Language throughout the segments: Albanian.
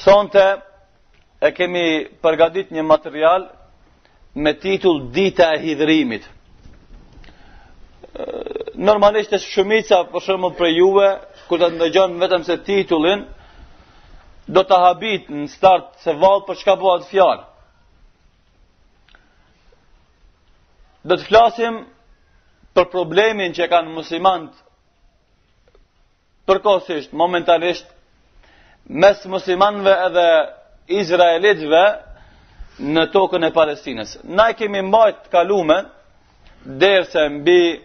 Sonte e kemi përgatit një material me titull Dita e Hidhrimit. Normalisht e shumica për shembull për juve, kur të ndëgjon vetëm se titullin, do të habit në start se vallë për çka bëhet fjalë. Do të flasim për problemin që kanë muslimanët përkohësisht, momentalisht, mes muslimanëve edhe izraelitëve në tokën e Palestinës. Na kemi mbajt kalume derse mbi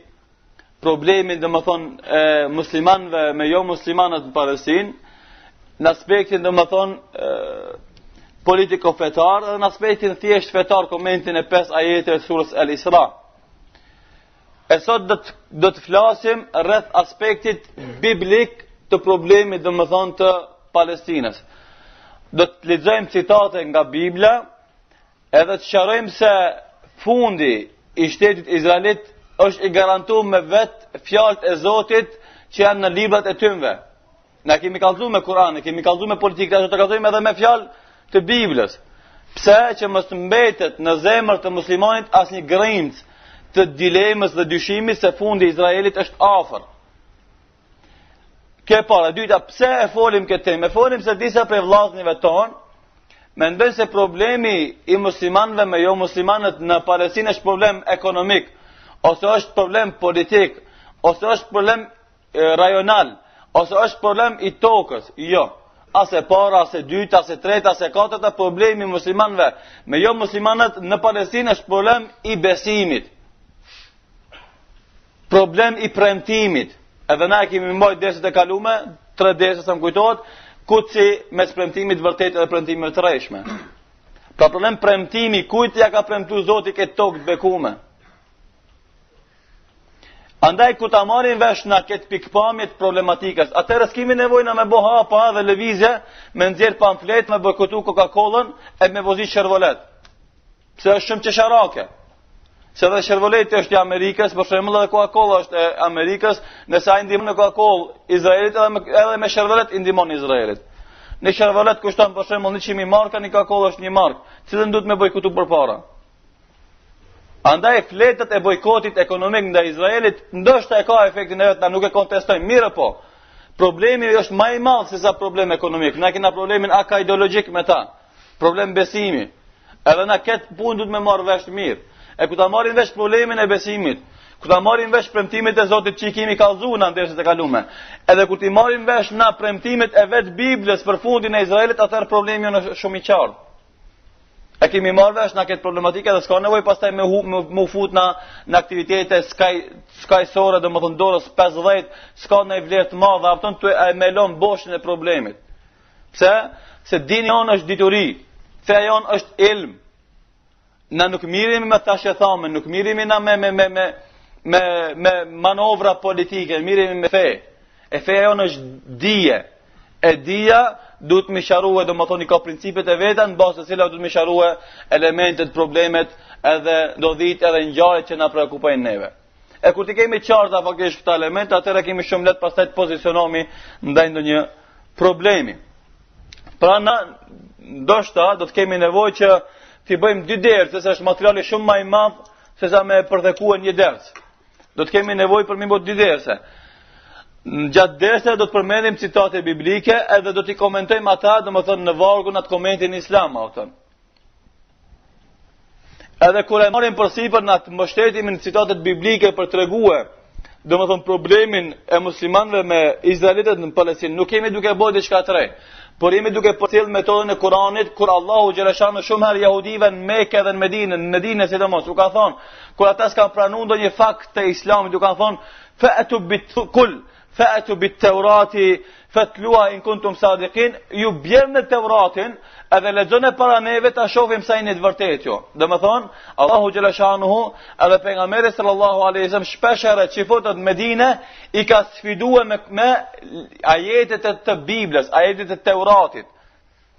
problemin, domethënë, e muslimanëve me jo muslimanët në Palestinë, në aspektin domethënë politiko-fetar dhe në aspektin thjesht fetar, komentin e 5 ajeteve të surës Al-Isra. E sot do të flasim rreth aspektit biblik të problemit domethënë të Palestinës. Do të lexojmë citate nga Bibla, edhe të sqarojmë se fundi i shtetit izraelit është i garantuar me vetë fjalët e Zotit që janë në librat e tyre. Na kemi kallëzuar me Kur'anin, kemi kallëzuar me politikën, do të kallëzojmë edhe me fjalë të Biblës. Pse që mos të mbetet në zemër të muslimanit asnjë grimc të dilemës dhe dyshimit se fundi i Izraelit është afër. Kjo para, dyta, pse e folim këtë temë? E folim se disa prej vllaznive tonë mendojnë se problemi i muslimanëve me jo muslimanët në Palestinë është problem ekonomik, ose është problem politik, ose është problem rajonal, ose është problem i tokës. Jo. As e para, as e dyta, as e treta, as e katërta, problemi i muslimanëve me jo muslimanët në Palestinë është problem i besimit. Problem i premtimit. Edhe na kemi mbajtur derset e kalume, 3 dersa sa më kujtohet, kuçi mes premtimit vërtet dhe premtimit të rreshme. Pra problem premtimi, kujt ja ka premtuar Zoti këtë tokë të bekuar. Andaj ku ta marrin vesh na këtë pikpamje të problematikës, atëherë s'kemi nevojë na me bo hapa dhe lëvizje, me nxjerr pamflet, me bojkotu Coca-Colën e me vozit Chevrolet. Pse është shumë çesharake. Se dhe Chevrolet është i Amerikës, për shembull edhe Coca-Cola është e Amerikës, nëse ai ndihmon në Coca-Cola Izraelit edhe me Chevrolet i ndihmon Izraelit. Në Chevrolet kushton për shembull 100.000 marka, në Coca-Cola është 1 mark, cilën duhet me bojkotu përpara. Andaj fletët e bojkotit ekonomik ndaj Izraelit ndoshta e ka efektin e vet, na nuk e kontestojmë, mirë po. Problemi është më i madh se sa problem ekonomik. Na kena problemin aka ideologjik me ta. Problem besimi. Edhe na këtë punë duhet me marrë vesh mirë. E ku ta marrin vesh problemin e besimit, ku ta marrin vesh premtimet e Zotit që i kemi kallëzuar në derset e kaluara, edhe ku ti marrin vesh na premtimet e vet Biblës për fundin e Izraelit, atëherë problemi është shumë i qartë. E kemi marrë vesh na këtë problematikë dhe s'ka nevojë pastaj me fut në aktivitete skajsore, domethënë dorës 50, s'ka në vlerë të madhe, afton të me lëm boshën e problemit. Pse? Se dini jonë është dituri, feja jonë është ilm. Na nuk mirimi me thashë thamë, nuk mirimi na me manovra politike, mirimi me fe. E feja jonë është dije. E dija duhet me sharrua, domethënë ka principet e veta në bazë të cilat duhet me sharrua elementet, problemet, edhe ndodhit edhe ngjarjet që na preokupojnë neve. E kur ti kemi qarta faktikisht këta elemente, atëherë kemi shumë lehtë pastaj të pozicionohemi ndaj ndonjë problemi. Pra na ndoshta do të kemi nevojë që ti bëjmë 2 derse, se është materiali shumë më i madh se sa me përthekuar një ders. Do të kemi nevojë për më 2 derse. Gjatë derse do të përmendim citate biblike edhe do t'i komentojmë ata, domethënë në vargun atë komentin islam, thonë. Edhe kur e marrim përsipër në atë mbështetjen në citatet biblike për treguar, domethënë problemin e muslimanëve me izraelitët në Palestinë, nuk kemi duke bërë diçka të re. Por jemi duke përcjell metodën e Kuranit, kur Allahu xhaleshanu shumë herë jehudive në Mekë dhe në Medinë sidomos u ka thonë, kur ata s'kan pranuar ndonjë fakt të Islamit, u kanë thonë fa'atu bit-Taurati fatluha in kuntum sadiqin, ju bjerë në Teuratin edhe lexoni para neve ta shohim sa jeni të vërtetë jo. Domethënë Allahu xhaleshanu edhe pejgamberi sallallahu alaihi wasallam shpesh herë çifotët në Medinë i ka sfiduar me ajetet të Biblës, ajetet të Teuratit.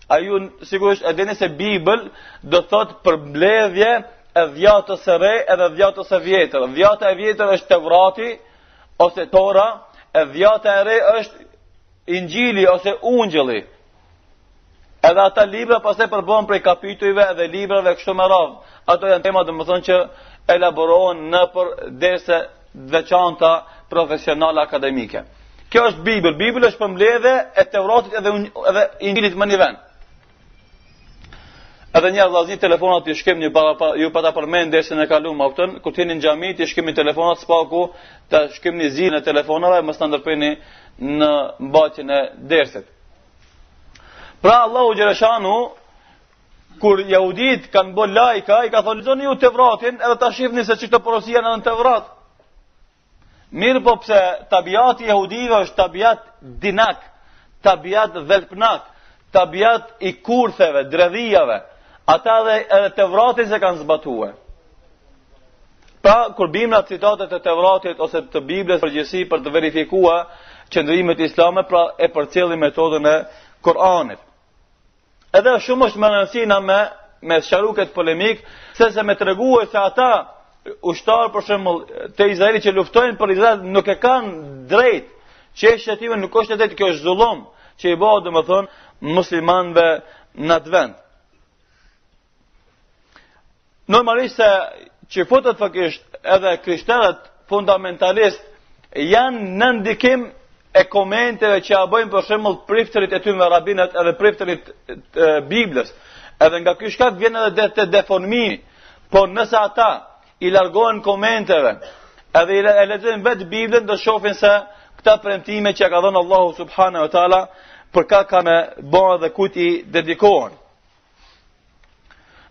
Aju sigurisht e dini se Bibël do thot për mbledhje e dhjatës së re edhe dhjatës së vjetër. Dhjata e vjetër është Teurati ose Tora, e dhjata e re është Injili ose Ungjilli. Edhe ata libra pastaj përbën prej kapitujve dhe librave kështu me radhë. Ato janë tema domethënë që elaborohen në për derse veçanta profesionale akademike. Kjo është Bibël. Bibël është përmbledhje e Tevratit edhe Injilit më një vend. Edhe një vëllazë telefonat ju shkem një ju pata përmend dersën e kaluam aftën, kur t'jeni në xhami ti shkemi telefonat spaku, ta shkemni zinë e telefonave, mos ta ndërpreni në mbatjen e dersit. Pra Allahu xhaleshanu kur jehudit kanë bë lajka, i ka thonë lexoni ju Tevratin, edhe ta shihni se çfarë porosia janë në Tevrat. Mirë po pse tabiati jehudive është tabiat dinak, tabiat dhelpnak, tabiat i kurtheve, dredhijave, ata edhe Tevratin se kanë zbatue. Pra, kur bim në citatet e Tevratit ose të Biblës përgjithësi për të verifikua qëndrimet islame, pra e përcjellim metodën e Kur'anit. Edhe shumë është më rëndësishme me sqaruket polemik, se me treguar se ata ushtar për shembull të Izraelit që luftojnë për Izrael nuk e kanë drejt. Çështja e tyre nuk është drejt, kjo është zullum që i bëhet domethënë muslimanëve në atë vend. Normalisht se që futet fakisht edhe krishterët fundamentalist janë në ndikim e komenteve që a bëjmë për shembull priftërit e tyre me rabinat edhe priftërit Biblës. Edhe nga ky shkak vjen edhe të deformimi. Por nëse ata i largohen komenteve edhe e lexojnë vetë Biblën, do shohin se këta premtime që ka dhënë Allahu subhanahu wa taala për ka me bërë dhe kujt i dedikohen.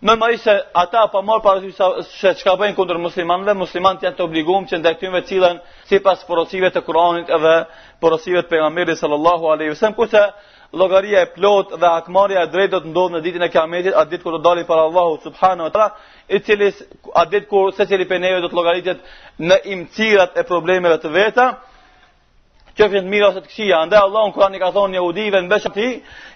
Normalisht se ata pa marrë parasysh se çka bëjnë kundër muslimanëve, muslimanët janë të obliguar që ndaj tyre cilën sipas porosive të Kuranit edhe porosive të pejgamberit sallallahu alaihi wasallam, kurse llogaria e plot dhe hakmarrja e drejtë do të ndodhë në ditën e Kiametit, atë ditë kur do dalin para Allahu subhanahu wa taala, i cili atë ditë kur secili prej neve do të llogaritet në imcirat e problemeve të veta, qofshin të mira ose të këqija. Andaj Allahu në Kur'an i ka thonë jehudive në veçantë,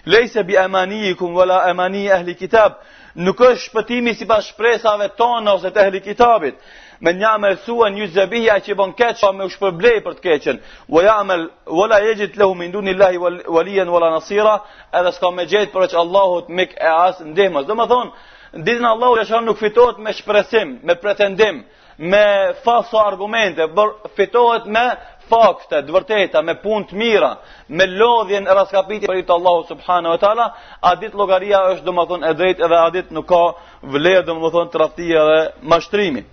"Leysa bi amaniikum wala amani ahli kitab." Nuk është shpëtimi sipas shpresave tona ose të ehli kitabit. Me njamel suan yuzbihi ai që bën keq pa me u shpërblej për të keqen. Wa ya'mal wala yajid lahu min dunillahi waliyan wala nasira, edhe s'ka me gjet përveç Allahut mik e as ndihmës. Domethënë, ditën Allahu jashon nuk fitohet me shpresim, me pretendim, me falso argumente, por fitohet me fakte, të vërteta, me punë të mira, me lodhjen e raskapitit për Allahu subhanahu wa taala, a ditë llogaria është domethënë e drejtë edhe a ditë nuk ka vlerë domethënë tradhtia dhe mashtrimi.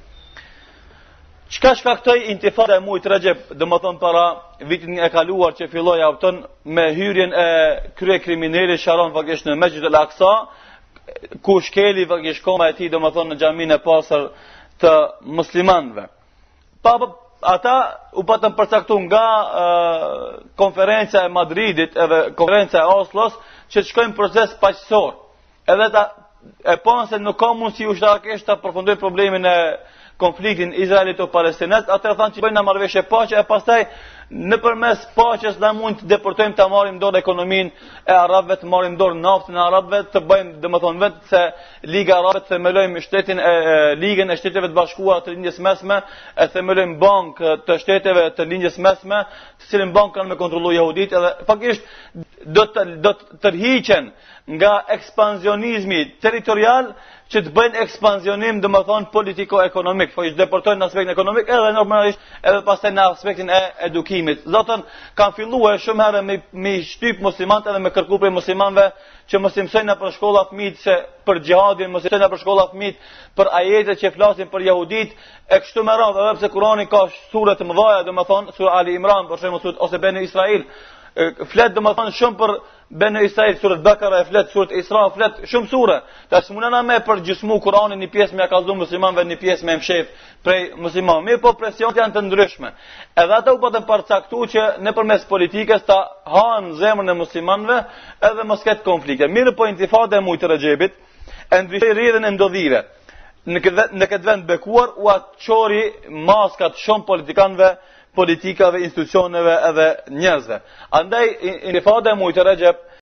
Çka shkaktoi intifada e muajit Rajab, domethënë para vitin e kaluar që filloi afton me hyrjen e kryekriminalit Sharon fakisht në Mesjid al-Aqsa, ku shkeli fakisht koma e tij domethënë në xhamin e pastër të muslimanëve. Ata u patën përcaktuar nga konferenca e Madridit edhe konferenca e Oslos që të shkojnë proces paqësor. Edhe ta e panë se nuk ka mundësi ushtarakisht ta përfundojnë problemin e konfliktin Izraelit o Palestinës, atëherë thanë që bëjnë në marrëveshje paqe e pastaj nëpërmes paqes na mund të deportojmë ta marrim dorë ekonominë e arabëve, të marrim dorë naftën e arabëve, të bëjmë domethënë vetë se Liga Arabe të themelojmë shtetin Ligën e Shteteve të Bashkuara të Lindjes Mesme, e themelojmë bankë të shteteve të Lindjes Mesme, të cilën bankë kanë me kontrollu jehudit, edhe fakisht do të tërhiqen nga ekspansionizmi territorial që të bëjnë ekspansionim domethënë politiko-ekonomik, po i deportojnë në aspektin ekonomik edhe normalisht edhe pastaj në aspektin e edukimit. Zotën kanë filluar shumë herë me shtyp muslimanët edhe me kërku prej muslimanëve që mos i mësojnë për shkolla fëmijët se për xhihadin, mos i mësojnë për shkolla fëmijët për ajetet që flasin për jehudit e kështu me radhë, edhe pse Kurani ka sure të mëdha, domethënë sura Ali Imran për shembull ose Beni Israil flet domethënë shumë për Beni Israil, surat Bakara e flet, surat Isra flet shumë sure. Tash mundana me për gjysmë Kur'anin një pjesë me ka dhënë muslimanëve, një pjesë me mshef prej muslimanëve. Mirë, po presionet janë të ndryshme. Edhe ata u patën përcaktuar që nëpërmes politikës ta hanë zemrën e muslimanëve edhe mos ketë konflikte. Mirë, po intifada e muajit Rajabit e ndryshoi rrjedhën e ndodhive. Në këtë vend bekuar u çori maskat shumë politikanëve, politikave, institucioneve edhe njerëzve. Andaj intifada e muajit Rajab